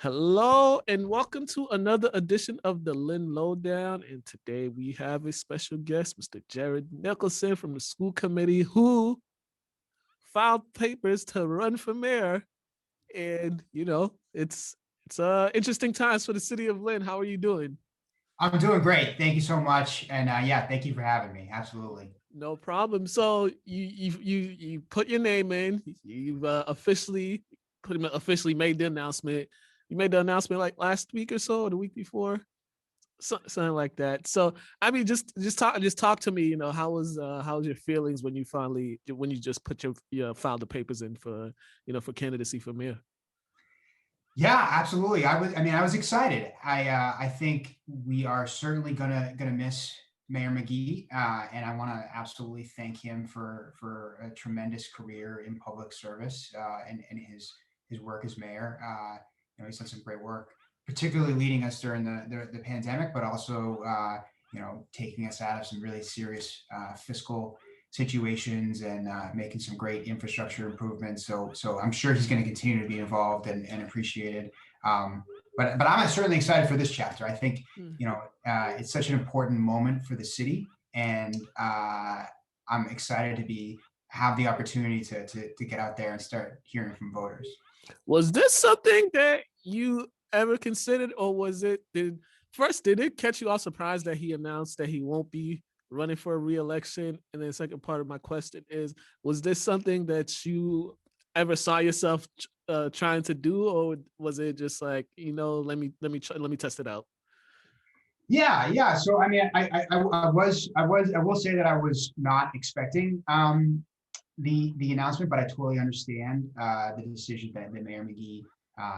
Hello and welcome to another edition of the Lynn Lowdown. And today we have a special guest, Mr. Jared Nicholson from the school committee, who filed papers to run for mayor. And it's interesting times for the city of Lynn. How are you doing? I'm doing great. Thank you so much. And yeah, thank you for having me. Absolutely. No problem. So you put your name in. You've officially made the announcement. You made the announcement like last week or so, or the week before. Something like that. So I mean, just talk to me. How was your feelings when you just put your filed the papers in for for candidacy for mayor? Yeah, absolutely. I was excited. I think we are certainly gonna miss Mayor McGee, and I want to absolutely thank him for a tremendous career in public service and his work as mayor. He's done some great work, particularly leading us during the pandemic, but also taking us out of some really serious fiscal situations and making some great infrastructure improvements. So I'm sure he's going to continue to be involved and appreciated. But I'm certainly excited for this chapter. I think it's such an important moment for the city, and I'm excited to have the opportunity to get out there and start hearing from voters. Was this something that you ever considered, or did it catch you all surprised that he announced that he won't be running for a re-election? And then the second part of my question is, was this something that you ever saw yourself trying to do, or was it just like, let me test it out? Yeah. So I mean, I will say that I was not expecting the announcement, but I totally understand the decision that Mayor McGee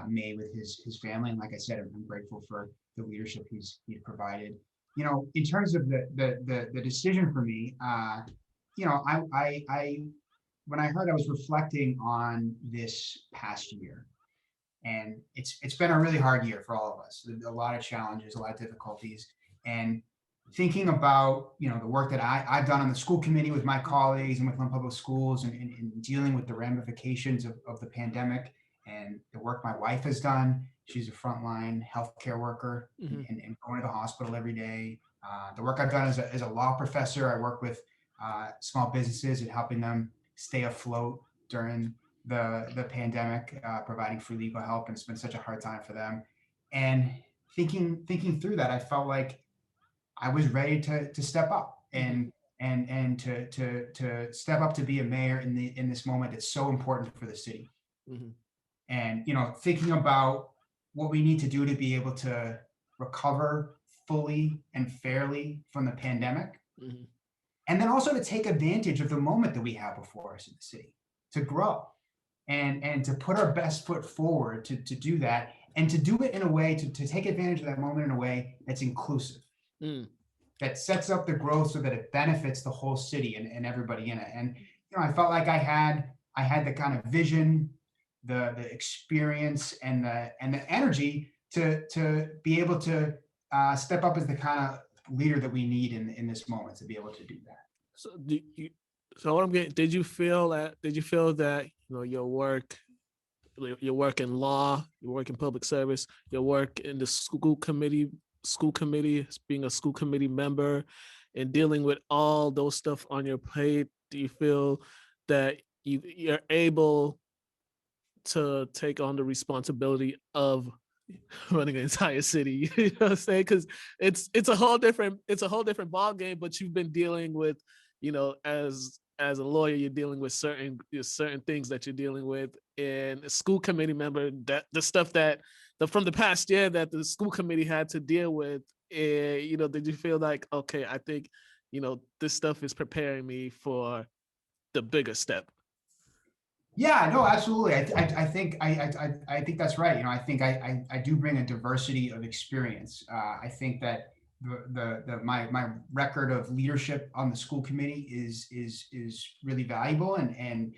made with his family. And like I said, I'm grateful for the leadership he's provided. In terms of the decision for me, I when I heard, I was reflecting on this past year, and it's been a really hard year for all of us. A lot of challenges, a lot of difficulties, and thinking about the work that I've done on the school committee with my colleagues and with Lynn Public Schools, and dealing with the ramifications of the pandemic, and the work my wife has done. She's a frontline healthcare worker, Mm-hmm. and going to the hospital every day. The work I've done as a law professor, I work with small businesses and helping them stay afloat during the pandemic, providing free legal help, and it's been such a hard time for them. And thinking through that, I felt like I was ready to step up and to step up to be a mayor in this moment that's so important for the city. Mm-hmm. And thinking about what we need to do to be able to recover fully and fairly from the pandemic, Mm-hmm. and then also to take advantage of the moment that we have before us in the city, to grow and to put our best foot forward to do that, and to do it in a way to take advantage of that moment in a way that's inclusive, Mm. that sets up the growth so that it benefits the whole city and everybody in it. And I felt like I had the kind of vision, the experience, and the energy to be able to step up as the kind of leader that we need in this moment to be able to do that. So do you, so what I'm getting, did you feel that your work in law, your work in public service, your work in the school committee, being a school committee member, and dealing with all those stuff on your plate, do you feel that you're able to take on the responsibility of running an entire city? You know what I'm saying? Because it's a whole different ball game. But you've been dealing with, as a lawyer, you're dealing with certain things that you're dealing with. And a school committee member, that the stuff from the past year that the school committee had to deal with. Did you feel like, okay, I think this stuff is preparing me for the bigger step? Yeah, no, absolutely. I think that's right. I think I do bring a diversity of experience. I think that my record of leadership on the school committee is really valuable, and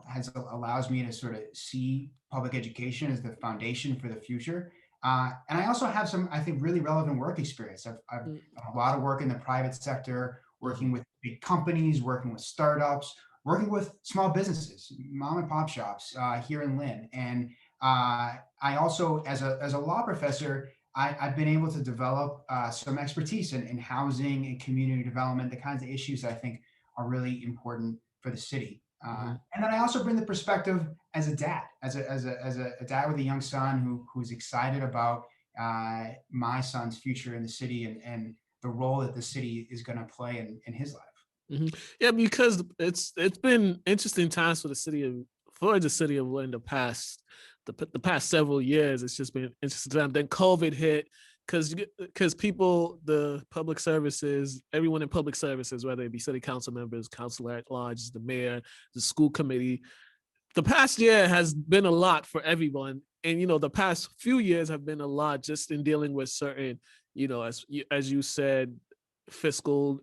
has allows me to sort of see public education as the foundation for the future. And I also have some, I think, really relevant work experience. I've done a lot of work in the private sector, working with big companies, working with startups, working with small businesses, mom and pop shops here in Lynn. And I also, as a law professor, I've been able to develop some expertise in housing and community development, the kinds of issues that I think are really important for the city. Hmm. And then I also bring the perspective as a dad, as a dad with a young son who's excited about my son's future in the city, and the role that the city is going to play in his life. Hmm. Yeah, because it's been interesting times for the city of Lynn the past several years. It's just been interesting time. Then COVID hit because people, the public services, everyone in public services, whether it be city council members, council at large, the mayor, the school committee, the past year has been a lot for everyone. And the past few years have been a lot just in dealing with certain, as you said, fiscal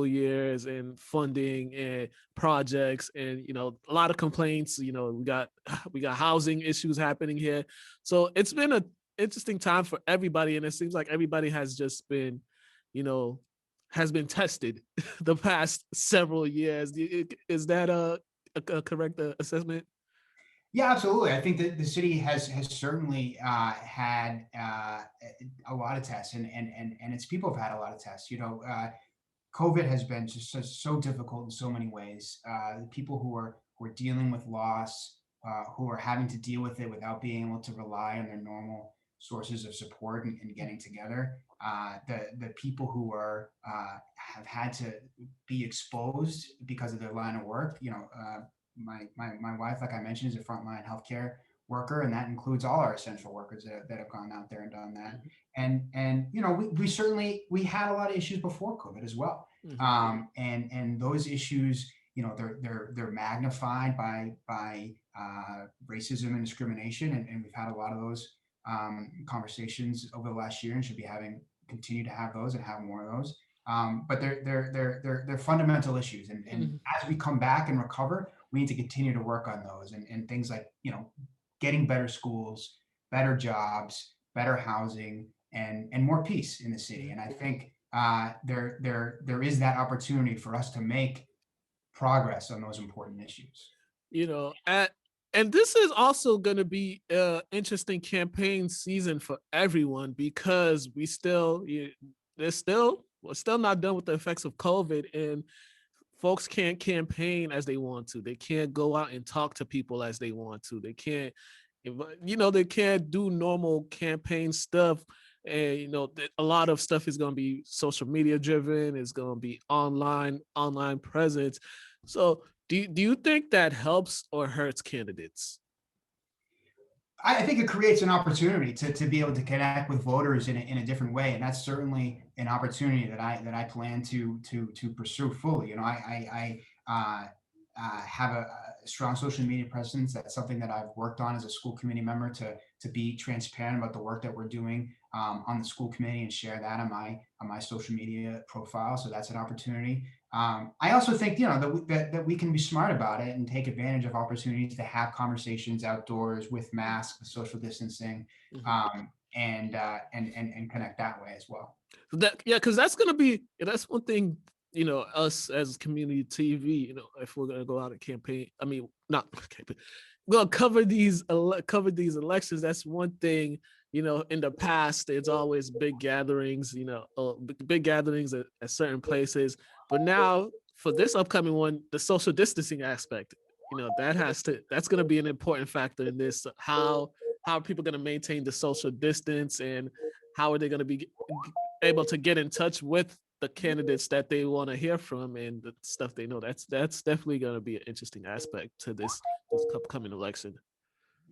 years and funding and projects, and a lot of complaints. We got housing issues happening here. So it's been a interesting time for everybody, and it seems like everybody has just been, you know has been tested the past several years. Is that a correct assessment? Yeah, absolutely. I think that the city has certainly had a lot of tests, and its people have had a lot of tests. COVID has been just so difficult in so many ways. People who are dealing with loss, who are having to deal with it without being able to rely on their normal sources of support and getting together. The people who are have had to be exposed because of their line of work. My wife, like I mentioned, is a frontline healthcare worker, and that includes all our essential workers that have gone out there and done that. Mhm, And we certainly we had a lot of issues before COVID as well. mhm, And those issues, they're magnified by racism and discrimination, and we've had a lot of those conversations over the last year, and should be having continue to have those and have more of those. But they're fundamental issues, and mhm, as we come back and recover, we need to continue to work on those, and things like getting better schools, better jobs, better housing, and more peace in the city. mhm. And I think there is that opportunity for us to make progress on those important issues. And this is also going to be an interesting campaign season for everyone, because we're still not done with the effects of COVID, and folks can't campaign as they want to. They can't go out and talk to people as they want to. They can't, they can't do normal campaign stuff. And a lot of stuff is going to be social media driven. It's going to be online presence. So, do you think that helps or hurts candidates? I think it creates an opportunity to be able to connect with voters in a different way, and that's certainly an opportunity that I plan to pursue fully. I have a strong social media presence. That's something that I've worked on as a school committee member, to be transparent about the work that we're doing on the school committee, and share that on my social media profile. So that's an opportunity. I also think that we can be smart about it and take advantage of opportunities to have conversations outdoors with masks, with social distancing, Mhm. and connect that way as well. Yeah, because that's one thing. Us as community TV. If we're gonna go out and campaign, I mean, not campaign, we're gonna cover these elections. That's one thing. In the past, it's always big gatherings. Big gatherings at certain places. But now for this upcoming one, the social distancing aspect. That's gonna be an important factor in this. How are people gonna maintain the social distance, and how are they going to be able to get in touch with the candidates that they want to hear from and the stuff they know? That's definitely going to be an interesting aspect to this upcoming election.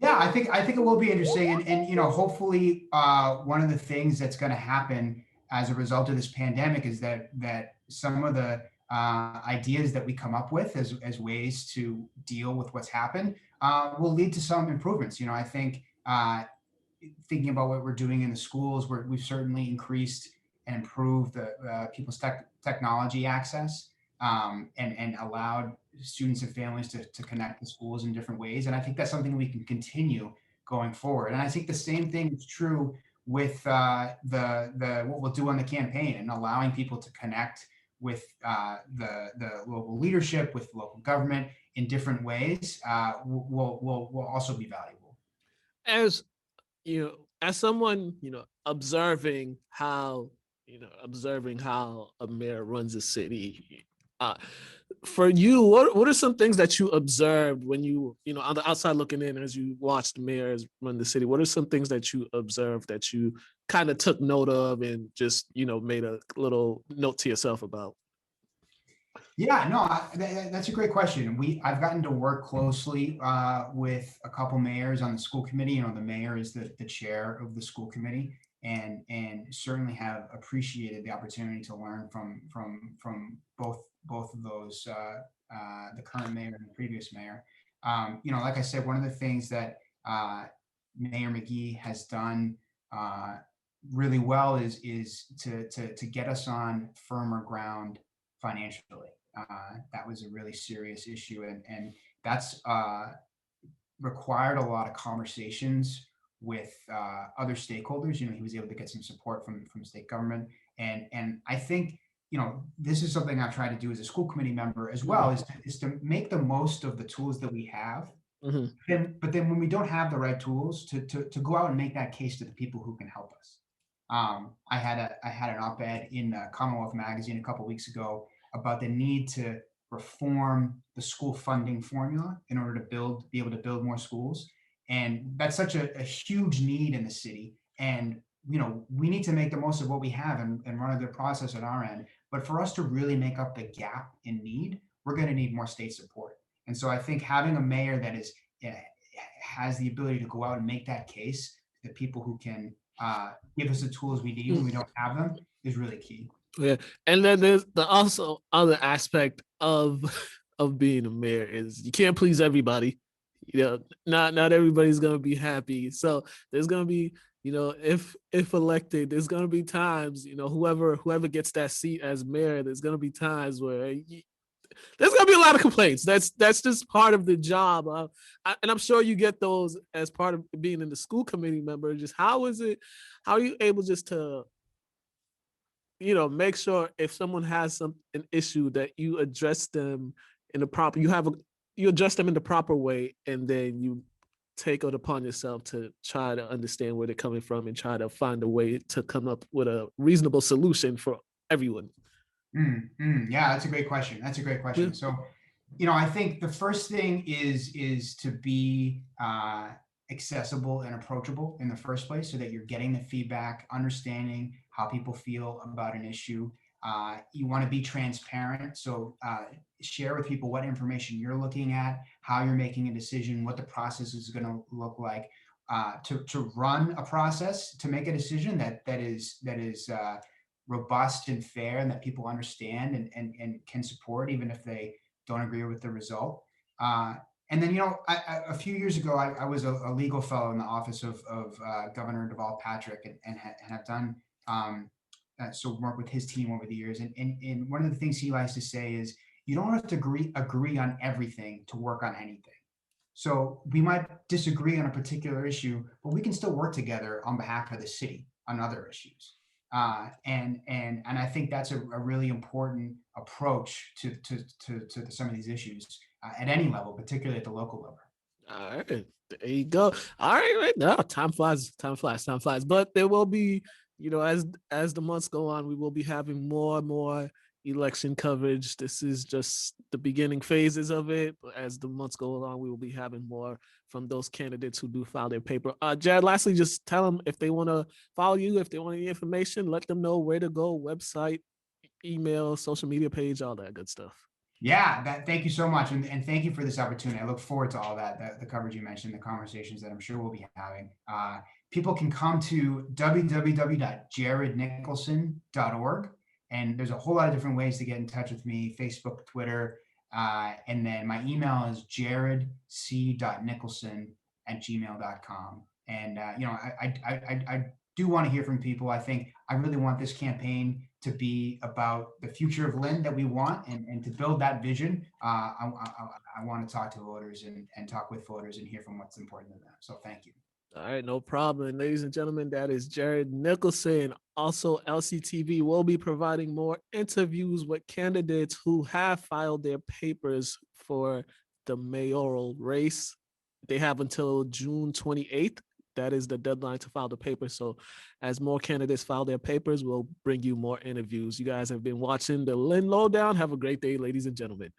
Yeah, I think it will be interesting, and hopefully, one of the things that's going to happen as a result of this pandemic is that some of the ideas that we come up with as ways to deal with what's happened will lead to some improvements. I think thinking about what we're doing in the schools, we've certainly increased and improved the people's technology access, and allowed students and families to connect with schools in different ways. And I think that's something we can continue going forward. And I think the same thing is true with the what we'll do on the campaign, and allowing people to connect with the local leadership, with local government in different ways, will also be valuable. as as someone, observing how a mayor runs a city, uh, for you, what are some things that you observed when on the outside looking in as you watched mayors run the city? What are some things that you observed that you kind of took note of and just, made a little note to yourself about? Yeah, no, that's a great question. I've gotten to work closely with a couple mayors on the school committee. The mayor is the chair of the school committee, and certainly have appreciated the opportunity to learn from both of those, the current mayor and the previous mayor. Like I said, one of the things that Mayor McGee has done really well is to get us on firmer ground financially. That was a really serious issue, and that's required a lot of conversations with other stakeholders. He was able to get some support from state government, and I think this is something I've tried to do as a school committee member as well, is to make the most of the tools that we have. But then when we don't have the right tools, to go out and make that case to the people who can help us. I had an op-ed in Commonwealth Magazine a couple weeks ago about the need to reform the school funding formula in order to be able to build more schools. And that's such a huge need in the city. And we need to make the most of what we have and run a good process at our end. But for us to really make up the gap in need, we're going to need more state support. And so I think having a mayor that has the ability to go out and make that case to the people who can give us the tools we need when we don't have them is really key. Yeah, and then there's the also other aspect of being a mayor is you can't please everybody. Not everybody's gonna be happy. So there's gonna be, if elected, there's gonna be times, whoever gets that seat as mayor, there's gonna be times where there's gonna be a lot of complaints. That's just part of the job. And I'm sure you get those as part of being in the school committee member. Just how are you able just to make sure if someone has an issue that you address them in the proper, you address them in the proper way, and then you take it upon yourself to try to understand where they're coming from and try to find a way to come up with a reasonable solution for everyone. Yeah, that's a great question. That's a great question. So, I think the first thing is to be accessible and approachable in the first place, so that you're getting the feedback, understanding how people feel about an issue. You want to be transparent, so share with people what information you're looking at, how you're making a decision, what the process is going to look like. To run a process, to make a decision that is robust and fair, and that people understand and can support, even if they don't agree with the result. And then, a few years ago, I was a legal fellow in the office of Governor Deval Patrick, and have done so work with his team over the years. And one of the things he likes to say is, you don't have to agree on everything to work on anything. So we might disagree on a particular issue, but we can still work together on behalf of the city on other issues. And I think that's a really important approach to some of these issues at any level, particularly at the local level. All right, there you go. All right now, time flies. But there will be, as the months go on, we will be having more and more election coverage. This is just the beginning phases of it. But as the months go along, we will be having more from those candidates who do file their paper. Jared, lastly, just tell them if they want to follow you, if they want any information, let them know where to go, website, email, social media page, all that good stuff. Yeah, thank you so much. And thank you for this opportunity. I look forward to all that, the coverage you mentioned, the conversations that I'm sure we'll be having. People can come to www.jarednicholson.org. And there's a whole lot of different ways to get in touch with me: Facebook, Twitter. And then my email is jaredc.nicholson@gmail.com. And, I do want to hear from people. I think I really want this campaign to be about the future of Lynn that we want, and to build that vision. I want to talk to voters and talk with voters and hear from what's important to them. So thank you. All right, no problem. Ladies and gentlemen, that is Jared Nicholson. Also, LCTV will be providing more interviews with candidates who have filed their papers for the mayoral race. They have until June 28th that is the deadline to file the paper. So as more candidates file their papers, we'll bring you more interviews. You guys have been watching the Lynn Lowdown. Have a great day, ladies and gentlemen.